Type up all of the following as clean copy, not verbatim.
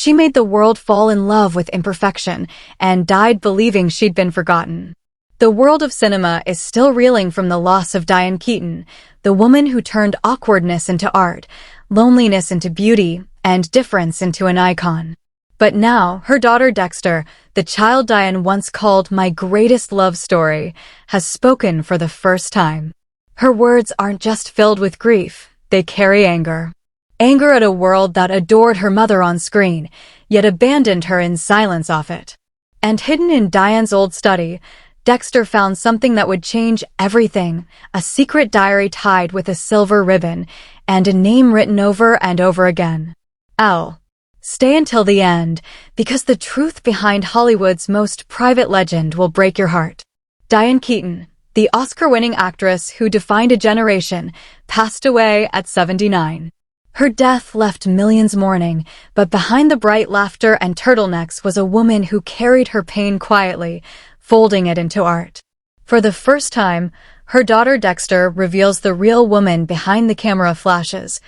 She made the world fall in love with imperfection and died believing she'd been forgotten. The world of cinema is still reeling from the loss of Dianne Keaton, the woman who turned awkwardness into art, loneliness into beauty, and difference into an icon. But now, her daughter Dexter, the child Dianne once called my greatest love story, has spoken for the first time. Her words aren't just filled with grief, they carry anger. Anger at a world that adored her mother on screen, yet abandoned her in silence off it. And hidden in Dianne's old study, Dexter found something that would change everything, a secret diary tied with a silver ribbon, and a name written over and over again. Al. Stay until the end, because the truth behind Hollywood's most private legend will break your heart. Dianne Keaton, the Oscar-winning actress who defined a generation, passed away at 79. Her death left millions mourning, but behind the bright laughter and turtlenecks was a woman who carried her pain quietly, folding it into art. For the first time, her daughter Dexter reveals the real woman behind the camera flashes,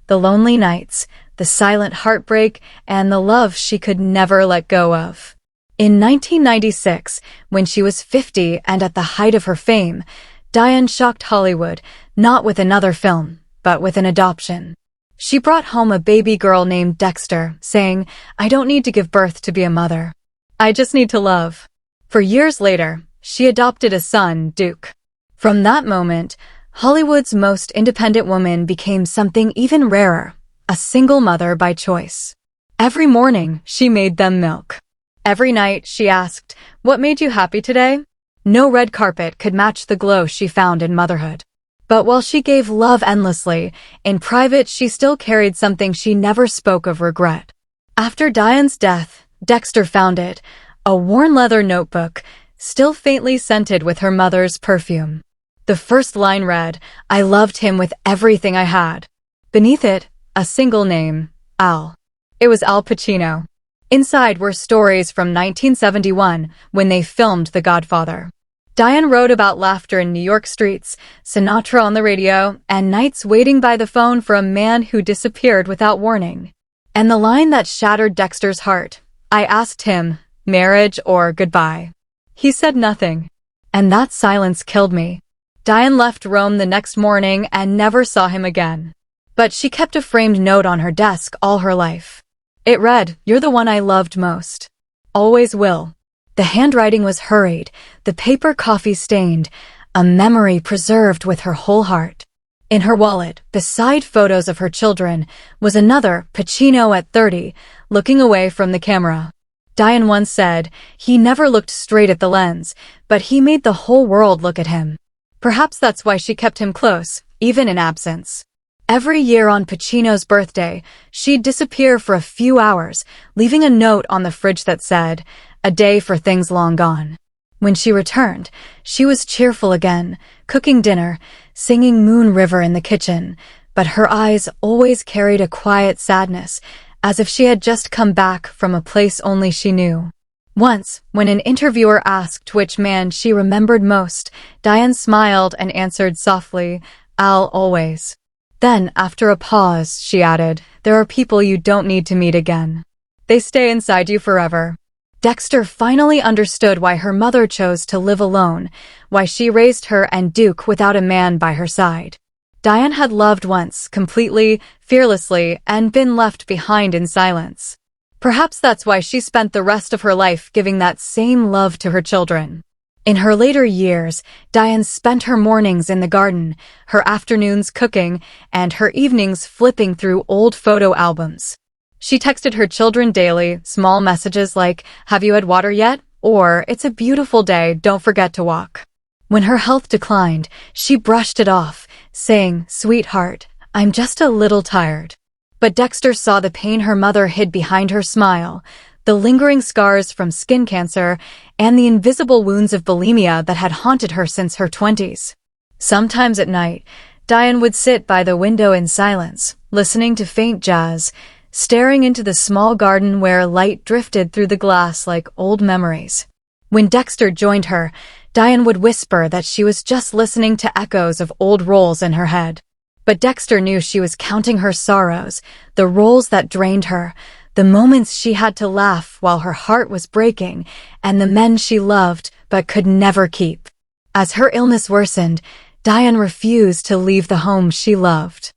the lonely nights, the silent heartbreak, and the love she could never let go of. In 1996, when she was 50 and at the height of her fame, Dianne shocked Hollywood, not with another film, but with an adoption. She brought home a baby girl named Dexter, saying, "I don't need to give birth to be a mother. I just need to love." For years later, she adopted a son, Duke. From that moment, Hollywood's most independent woman became something even rarer, a single mother by choice. Every morning, she made them milk. Every night, she asked, "What made you happy today?" No red carpet could match the glow she found in motherhood. But while she gave love endlessly, in private she still carried something she never spoke of: regret. After Dianne's death, Dexter found it, a worn leather notebook, still faintly scented with her mother's perfume. The first line read, "I loved him with everything I had." Beneath it, a single name, Al. It was Al Pacino. Inside were stories from 1971, when they filmed The Godfather. Dianne wrote about laughter in New York streets, Sinatra on the radio, and nights waiting by the phone for a man who disappeared without warning. And the line that shattered Dexter's heart, "I asked him, marriage or goodbye. He said nothing. And that silence killed me." Dianne left Rome the next morning and never saw him again. But she kept a framed note on her desk all her life. It read, "You're the one I loved most. Always will." The handwriting was hurried, the paper coffee-stained, a memory preserved with her whole heart. In her wallet, beside photos of her children, was another, Pacino at 30, looking away from the camera. Dianne once said, "He never looked straight at the lens, but he made the whole world look at him." Perhaps that's why she kept him close, even in absence. Every year on Pacino's birthday, she'd disappear for a few hours, leaving a note on the fridge that said, "A day for things long gone." When she returned, she was cheerful again, cooking dinner, singing Moon River in the kitchen, but her eyes always carried a quiet sadness, as if she had just come back from a place only she knew. Once, when an interviewer asked which man she remembered most, Dianne smiled and answered softly, "Al always." Then, after a pause, she added, "There are people you don't need to meet again. They stay inside you forever." Dexter finally understood why her mother chose to live alone, why she raised her and Duke without a man by her side. Dianne had loved once, completely, fearlessly, and been left behind in silence. Perhaps that's why she spent the rest of her life giving that same love to her children. In her later years, Dianne spent her mornings in the garden, her afternoons cooking, and her evenings flipping through old photo albums. She texted her children daily, small messages like, "Have you had water yet?" or "It's a beautiful day, don't forget to walk." When her health declined, she brushed it off, saying, "Sweetheart, I'm just a little tired." But Dexter saw the pain her mother hid behind her smile, the lingering scars from skin cancer, and the invisible wounds of bulimia that had haunted her since her 20s. Sometimes at night, Dianne would sit by the window in silence, listening to faint jazz, staring into the small garden where light drifted through the glass like old memories. When Dexter joined her, Dianne would whisper that she was just listening to echoes of old roles in her head. But Dexter knew she was counting her sorrows, the roles that drained her, the moments she had to laugh while her heart was breaking, and the men she loved but could never keep. As her illness worsened, Dianne refused to leave the home she loved.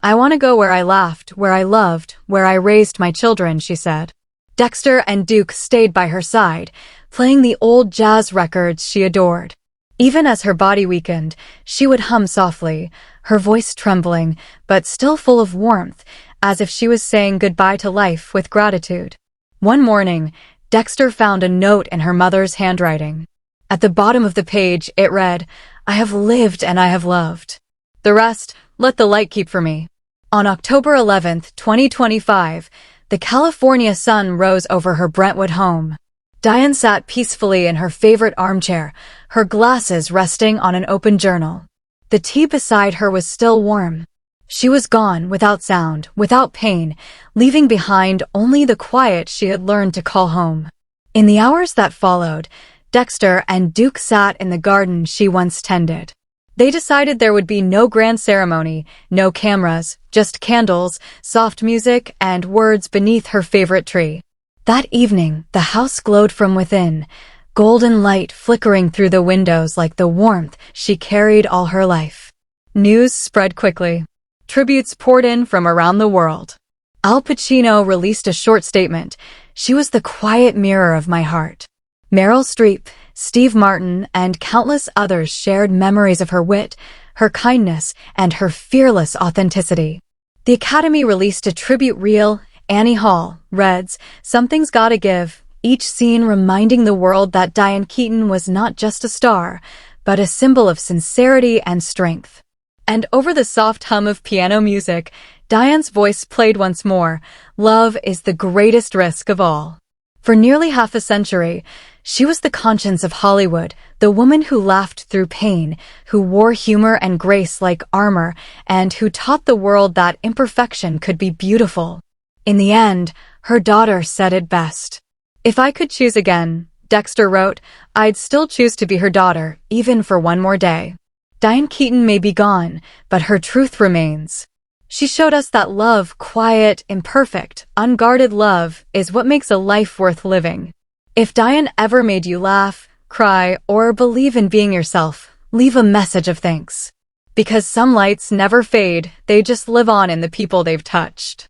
"I want to go where I laughed, where I loved, where I raised my children," she said. Dexter and Duke stayed by her side, playing the old jazz records she adored. Even as her body weakened, she would hum softly, her voice trembling, but still full of warmth, as if she was saying goodbye to life with gratitude. One morning, Dexter found a note in her mother's handwriting. At the bottom of the page, it read, "I have lived and I have loved. The rest, let the light keep for me." On October 11th, 2025, the California sun rose over her Brentwood home. Dianne sat peacefully in her favorite armchair, her glasses resting on an open journal. The tea beside her was still warm. She was gone without sound, without pain, leaving behind only the quiet she had learned to call home. In the hours that followed, Dexter and Duke sat in the garden she once tended. They decided there would be no grand ceremony, no cameras, just candles, soft music, and words beneath her favorite tree. That evening, the house glowed from within, golden light flickering through the windows like the warmth she carried all her life. News spread quickly. Tributes poured in from around the world. Al Pacino released a short statement. "She was the quiet mirror of my heart." Meryl Streep, Steve Martin, and countless others shared memories of her wit, her kindness, and her fearless authenticity. The Academy released a tribute reel, Annie Hall, Reds, Something's Gotta Give, each scene reminding the world that Dianne Keaton was not just a star, but a symbol of sincerity and strength. And over the soft hum of piano music, Dianne's voice played once more, "Love is the greatest risk of all." For nearly half a century, she was the conscience of Hollywood, the woman who laughed through pain, who wore humor and grace like armor, and who taught the world that imperfection could be beautiful. In the end, her daughter said it best. "If I could choose again," Dexter wrote, "I'd still choose to be her daughter, even for one more day." Dianne Keaton may be gone, but her truth remains. She showed us that love, quiet, imperfect, unguarded love, is what makes a life worth living. If Dianne ever made you laugh, cry, or believe in being yourself, leave a message of thanks. Because some lights never fade, they just live on in the people they've touched.